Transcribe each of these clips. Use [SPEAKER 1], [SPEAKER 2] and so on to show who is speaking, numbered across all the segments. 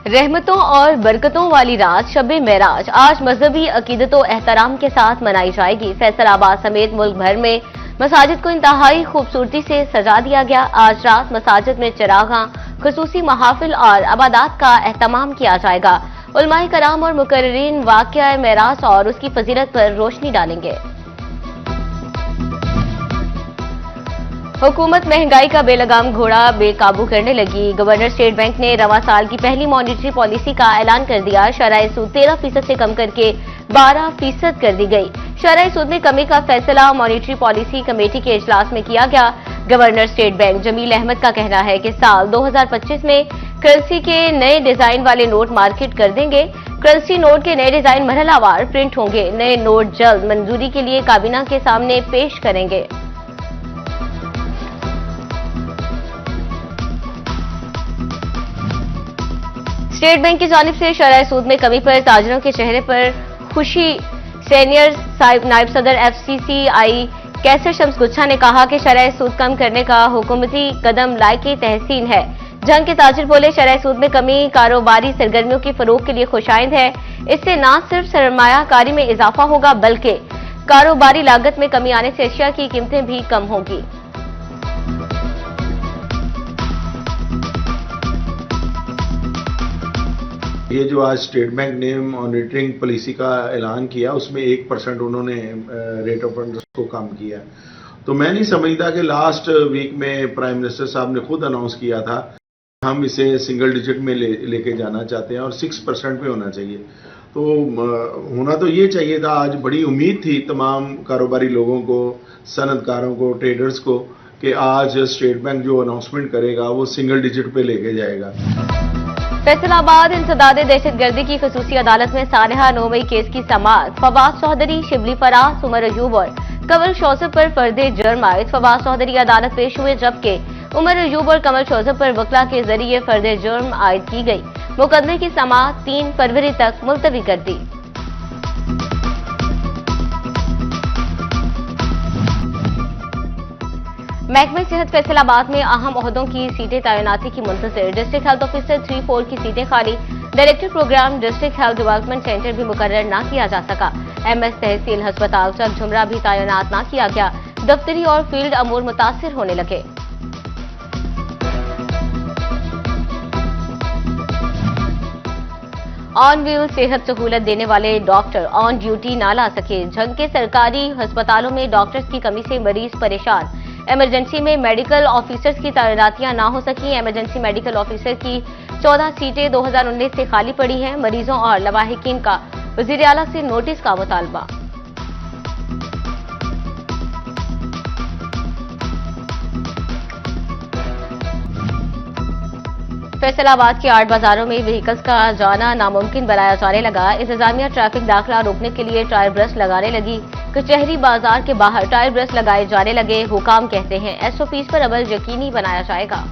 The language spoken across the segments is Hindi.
[SPEAKER 1] रहमतों और बरकतों वाली रात शब-ए मेराज आज मजहबी अकीदतों एहतराम के साथ मनाई जाएगी। फैसलाबाद समेत मुल्क भर में मसाजिद को इंतहाई खूबसूरती से सजा दिया गया। आज रात मसाजिद में चिरागां, खुसूसी महाफिल और अबादात का एहतमाम किया जाएगा। उलमाए कराम और मुकर्रिरीन वाक़या मेराज और उसकी फजीलत पर रोशनी डालेंगे। हुकूमत महंगाई का बेलगाम घोड़ा बेकाबू करने लगी। गवर्नर स्टेट बैंक ने रवां साल की पहली मॉनिटरी पॉलिसी का ऐलान कर दिया। शरह सूद 13% से कम करके 12% कर दी गई। शरह सूद में कमी का फैसला मॉनिटरी पॉलिसी कमेटी के इजलास में किया गया। Governor state bank Jameel Ahmed का कहना है कि साल 2025 में करेंसी के नए डिजाइन वाले नोट मार्केट कर देंगे। करेंसी नोट के नए डिजाइन मरहलावार प्रिंट होंगे। नए नोट जल्द मंजूरी के लिए काबीना के सामने पेश करेंगे। स्टेट बैंक की जानिब से शरह सूद में कमी पर ताजरों के चेहरे पर खुशी। सीनियर नायब सदर FCCI कैसर शम्स गुच्छा ने कहा कि शरह सूद कम करने का हुकूमती कदम लायक तहसीन है। जंग के ताजिर बोले, शरह सूद में कमी कारोबारी सरगर्मियों की फरोग के लिए खुशाइंद है। इससे न सिर्फ सरमायाकारी में इजाफा होगा बल्कि कारोबारी लागत में कमी आने से अशिया की कीमतें भी कम होंगी।
[SPEAKER 2] ये जो आज स्टेट बैंक ने मॉनिटरिंग पॉलिसी का ऐलान किया उसमें 1% उन्होंने रेट ऑफ इंटरेस्ट को कम किया। तो मैं नहीं समझता कि लास्ट वीक में प्राइम मिनिस्टर साहब ने खुद अनाउंस किया था हम इसे सिंगल डिजिट में लेके जाना चाहते हैं और 6% पे होना चाहिए। तो होना तो ये चाहिए था। आज बड़ी उम्मीद थी तमाम कारोबारी लोगों को, सनतकारों को, ट्रेडर्स को कि आज स्टेट बैंक जो अनाउंसमेंट करेगा वो सिंगल डिजिट पे लेके जाएगा।
[SPEAKER 1] फैसलाबाद इंसदाद दहशतगर्दी की खसूसी अदालत में सानहा 9 मई केस की समाअत। फवाद चौधरी, शिबली फराज, उमर अयूब और कमल शौजब पर फर्दे जुर्म आयद। फवाद चौधरी अदालत पेश हुए जबकि उमर अयूब और कमल शौजब पर वकला के जरिए फर्दे जुर्म आयद की गई। मुकदमे की समाअत 3 फरवरी तक मुलतवी कर दी। महकमे सेहत फैसलाबाद में अहम ओहदों की सीटें तैनाती की मुंतजर। डिस्ट्रिक्ट हेल्थ ऑफिसर 3-4 की सीटें खाली। Director programme district health development centre भी मुकर्रर न किया जा सका। MS तहसील अस्पताल चक झुमरा भी तैनात न किया गया। दफ्तरी और फील्ड अमूर मुतासिर होने लगे। ऑन व्हील सेहत सहूलत देने वाले डॉक्टर ऑन ड्यूटी ना ला सके। झंग के सरकारी अस्पतालों में डॉक्टर्स की कमी से मरीज परेशान। इमरजेंसी में मेडिकल ऑफिसर्स की तैनातियां ना हो सकी। इमरजेंसी मेडिकल ऑफिसर की 14 सीटें 2019 से खाली पड़ी हैं। मरीजों और लवाहिकीन का वजीर आला से नोटिस का मुतालबा। फैसलाबाद के 8 बाजारों में व्हीकल्स का जाना नामुमकिन बनाया जाने लगा। इंतजामिया ट्रैफिक दाखिला रोकने के लिए टायर ब्रश लगाने लगी। कचहरी बाजार के बाहर टायर ब्रश लगाए जाने लगे। हुकाम कहते हैं SOPs पर अमल यकीनी बनाया जाएगा।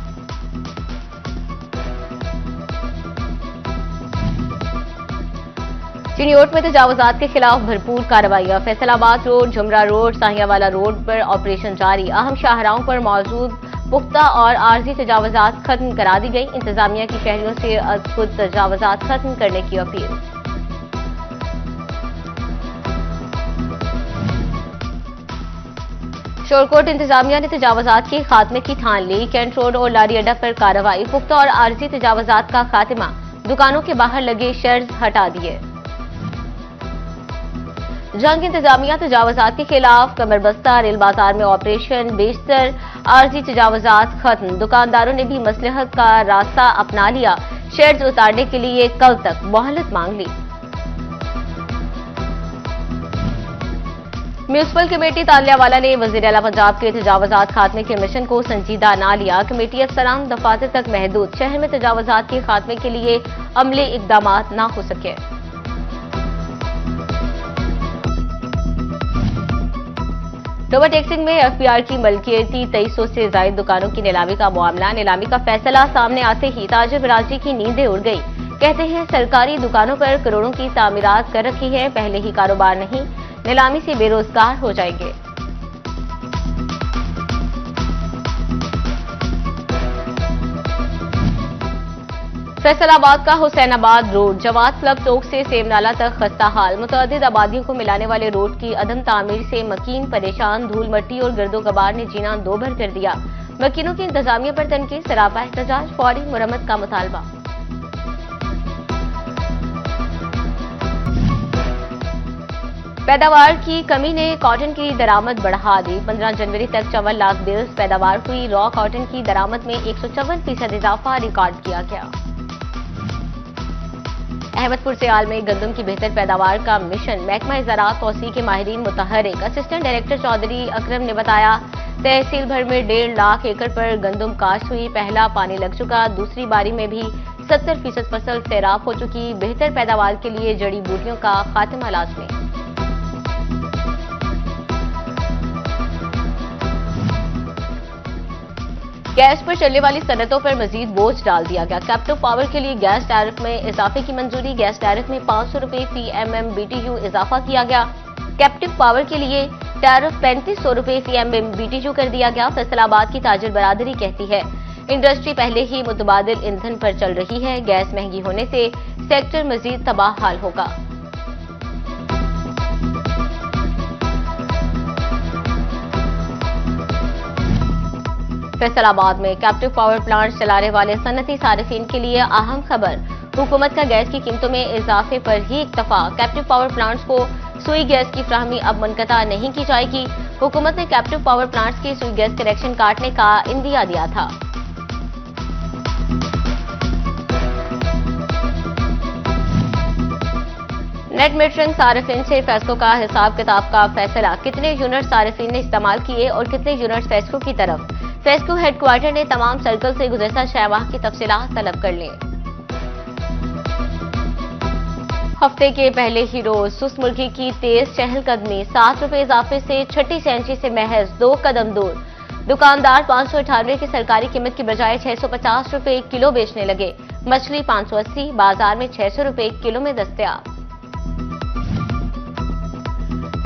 [SPEAKER 1] चिनियोट में तजावुजात के खिलाफ भरपूर कार्रवाइयां। Faisalabad road, Jhumra road, Sahiyanwala road पर ऑपरेशन जारी। अहम शाहराहों पर मौजूद पुख्ता और आर्जी तजावुजात खत्म करा दी गई। इंतजामिया की शहरियों से खुद तजावुजात खत्म करने की अपील। शोरकोट इंतजामिया ने तजावुजात के खात्मे की ठान ली। कैंट रोड और लारी अड्डा पर कार्रवाई। पुख्ता और आर्जी तजावुजात का खात्मा। दुकानों के बाहर लगे शेड्स हटा दिए। जंग इंतजामिया तजावुजात के खिलाफ कमरबस्ता। रेल बाजार में ऑपरेशन बेशतर। आर्जी तजावुजात खत्म। दुकानदारों ने भी मसलहत का रास्ता अपना लिया। शेड्स उतारने के लिए कल तक मोहलत मांग ली। म्यूनिसिपल कमेटी तालियावाला ने वजीर आला पंजाब के तजावुजात खात्मे के मिशन को संजीदा न लिया। कमेटी अफसरान दफातर तक महदूद। शहर में तजावुजात के खात्मे के लिए अमली इकदाम न हो सके। टोबा टेक्सिंग में FBR की मलकियती 2300 से ज्यादा दुकानों की नीलामी का मामला। नीलामी का फैसला सामने आते ही ताजिर बिरादरी की नींदें उड़ गई। कहते हैं सरकारी दुकानों पर करोड़ों की तामीरात कर रखी है, पहले ही कारोबार नहीं। नीलामी से बेरोजगार हो जाएंगे। फैसलाबाद का हुसैनाबाद रोड जवाद क्लब चौक से सेमनाला तक खस्ता हाल। मुतअद्दिद आबादियों को मिलाने वाले रोड की अदम तामीर से मकीन परेशान। धूल मट्टी और गर्दो गबार ने जीना दो भर कर दिया। मकीनों की इंतजामिया पर तनकीद, सरापा एहतजाज, फौरी मुरम्मत का मुतालबा। पैदावार की कमी ने कॉटन की दरामद बढ़ा दी। 15 जनवरी तक 54 लाख बेल्स पैदावार हुई। रॉ कॉटन की दरामद में 154% इजाफा रिकॉर्ड किया गया। अहमदपुर सियाल में गंदम की बेहतर पैदावार का मिशन। महकमा ज़राअत तौसीह के माहिरीन मुतहर्रिक। असिस्टेंट डायरेक्टर चौधरी अकरम ने बताया, तहसील भर में 1.5 लाख एकड़ पर गंदम काश्त हुई। पहला पानी लग चुका। दूसरी बारी में भी 70% फसल सैराब हो चुकी। बेहतर पैदावार के लिए जड़ी बूटियों का खात्मा लाज़मी। गैस पर चलने वाली सनतों पर मजीद बोझ डाल दिया गया। कैप्टिव पावर के लिए गैस टैरिफ में इजाफे की मंजूरी। गैस टैरिफ में 500 रुपए फी MMBTU इजाफा किया गया। कैप्टिव पावर के लिए टैरिफ 3500 रुपए फी MMBTU कर दिया गया। फैसलाबाद की ताजर बरादरी कहती है, इंडस्ट्री पहले ही मुतबादिल ईंधन पर चल रही है। गैस महंगी होने से सेक्टर मजीद तबाह हाल होगा। फैसलाबाद में कैप्टिव पावर प्लांट चलाने वाले सनती सारिफिन के लिए अहम खबर। हुकूमत का गैस की कीमतों में इजाफे पर ही इक्तफा। कैप्टिव पावर प्लांट्स को सुई गैस की फ्राहमी अब मुनक़ता नहीं की जाएगी। हुकूमत ने कैप्टिव पावर प्लांट्स के सुई गैस कनेक्शन काटने का इंदिया दिया था। नेट मीटरिंग सारिफिन से फैसलों का हिसाब किताब का फैसला। कितने यूनिट सारिफिन ने इस्तेमाल किए और कितने यूनिट फेस्को की तरफ। फेस्को हेडक्वार्टर ने तमाम सर्कल से गुज़श्ता 6 माह की तफसीलात तलब कर ली। हफ्ते के पहले ही रोज सुस्त मुल्की की तेज चहलकदमी। 7 रुपए इजाफे से छठी सेंचुरी से महज 2 कदम दूर। दुकानदार 598 की सरकारी कीमत की बजाय 650 रुपए किलो बेचने लगे। मछली 580, बाजार में 600 रुपए किलो में दस्तयाब।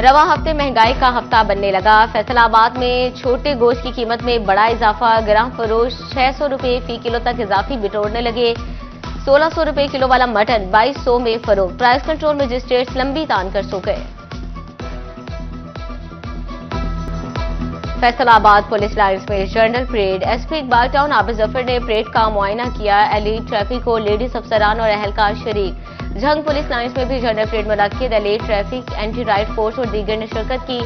[SPEAKER 1] रवा हफ्ते महंगाई का हफ्ता बनने लगा। फैसलाबाद में छोटे गोश्त की कीमत में बड़ा इजाफा। ग्राम फरोश 600 रुपए फी किलो तक इजाफी बिटोरने लगे। 1600 रुपए किलो वाला मटन 2200 में फरोख्त। प्राइस कंट्रोल मजिस्ट्रेट्स लंबी तान कर सो गए। फैसलाबाद पुलिस लाइन्स में general parade. SP Iqbal town Abid Zafar ने परेड का मुआयना किया। एलीट ट्रैफिक को लेडीज अफसरान और अहलकार शरीक। झंग पुलिस लाइन्स में भी जनरल परेड मुनक्किद। Elite traffic, anti riot force और दीगर ने शिरकत की।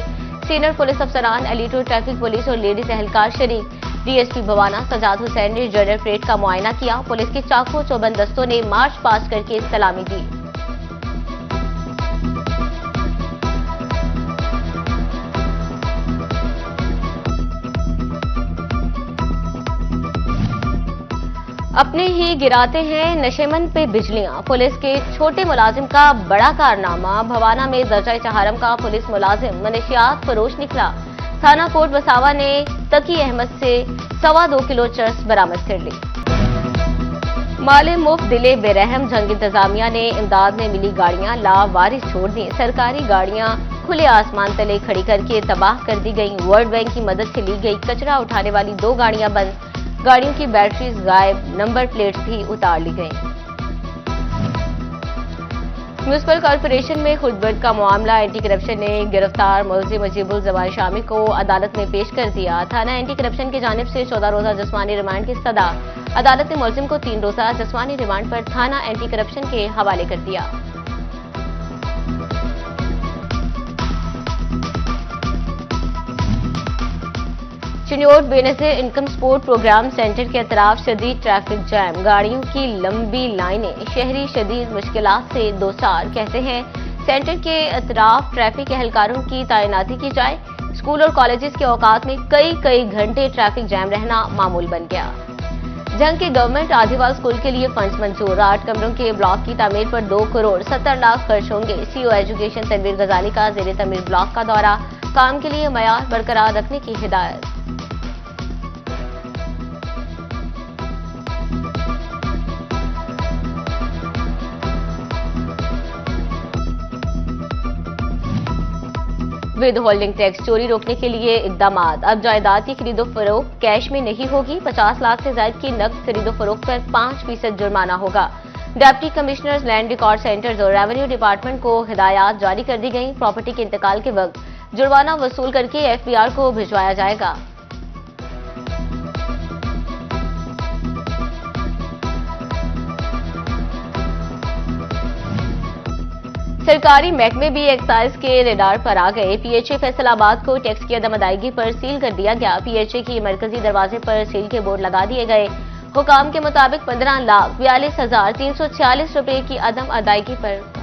[SPEAKER 1] सीनियर पुलिस अफसरान, एलीट और ट्रैफिक पुलिस और लेडीज अहलकार शरीक। DSP भवाना सजाद हुसैन ने जनरल परेड का मुआयना किया। पुलिस के चाकू चौबंद दस्तों ने मार्च पास करके सलामी दी। अपने ही गिराते हैं नशेमंद पे बिजलियां। पुलिस के छोटे मुलाजिम का बड़ा कारनामा। भवाना में दर्जा चहारम का पुलिस मुलाजिम मनशियात फरोश निकला। थाना कोट बसावा ने तकी अहमद से 2.25 किलो चरस बरामद कर ली। माले मुफ्त दिले बेरहम। झंग इंतजामिया ने इमदाद में मिली गाड़ियां लावारिस छोड़ दी। सरकारी गाड़ियां खुले आसमान तले खड़ी करके तबाह कर दी गई। वर्ल्ड बैंक की मदद से ली गई कचरा उठाने वाली 2 गाड़ियां बंद। गाड़ियों की बैटरीज गायब, नंबर प्लेट्स भी उतार ली गई। म्यूनिसिपल कॉर्पोरेशन में खुदबर्द का मामला। एंटी करप्शन ने गिरफ्तार मुलजिम मुजीबुल जमान शामी को अदालत में पेश कर दिया। थाना एंटी करप्शन की जानिब से 14 रोजा जिस्मानी रिमांड की सदा। अदालत ने मुलजिम को 3 रोजा जिस्मानी रिमांड पर थाना एंटी करप्शन के हवाले कर दिया। Chiniot Benazir income support programme centre के अतराफ शदीद ट्रैफिक जैम। गाड़ियों की लंबी लाइनें। शहरी शदीद मुश्किलात से दो चार। कहते हैं सेंटर के अतराफ ट्रैफिक एहलकारों की तैनाती की जाए। स्कूल और कॉलेजेस के औकात में कई घंटे ट्रैफिक जैम रहना मामूल बन गया। जंग के गवर्नमेंट आदिवाल स्कूल के लिए फंड्स मंजूर। 8 कमरों के ब्लॉक की तामीर पर 2 करोड़ 70 लाख खर्च होंगे। CO एजुकेशन तनवीर गजाली का ज़ेरे तमीर ब्लॉक का दौरा। काम के लिए मयार बरकरार रखने की हिदायत। विद होल्डिंग टैक्स चोरी रोकने के लिए इकदाम। अब जायदाद की खरीदो फरोख्त कैश में नहीं होगी। 50 लाख से ज्यादा की नकद खरीदो फरोख्त पर 5% जुर्माना होगा। Deputy commissioners, land record centres और रेवेन्यू डिपार्टमेंट को हिदायत जारी कर दी गई। प्रॉपर्टी के इंतकाल के वक्त जुर्माना वसूल करके एफबीआर को भिजवाया जाएगा। सरकारी महकमे भी एक्साइज के रेडार पर आ गए। पीएचए फैसलाबाद को टैक्स की अदम अदायगी पर सील कर दिया गया। पीएचए की मरकजी दरवाजे पर सील के बोर्ड लगा दिए गए। हुकाम के मुताबिक 15,42,346 रुपए की अदम अदायगी पर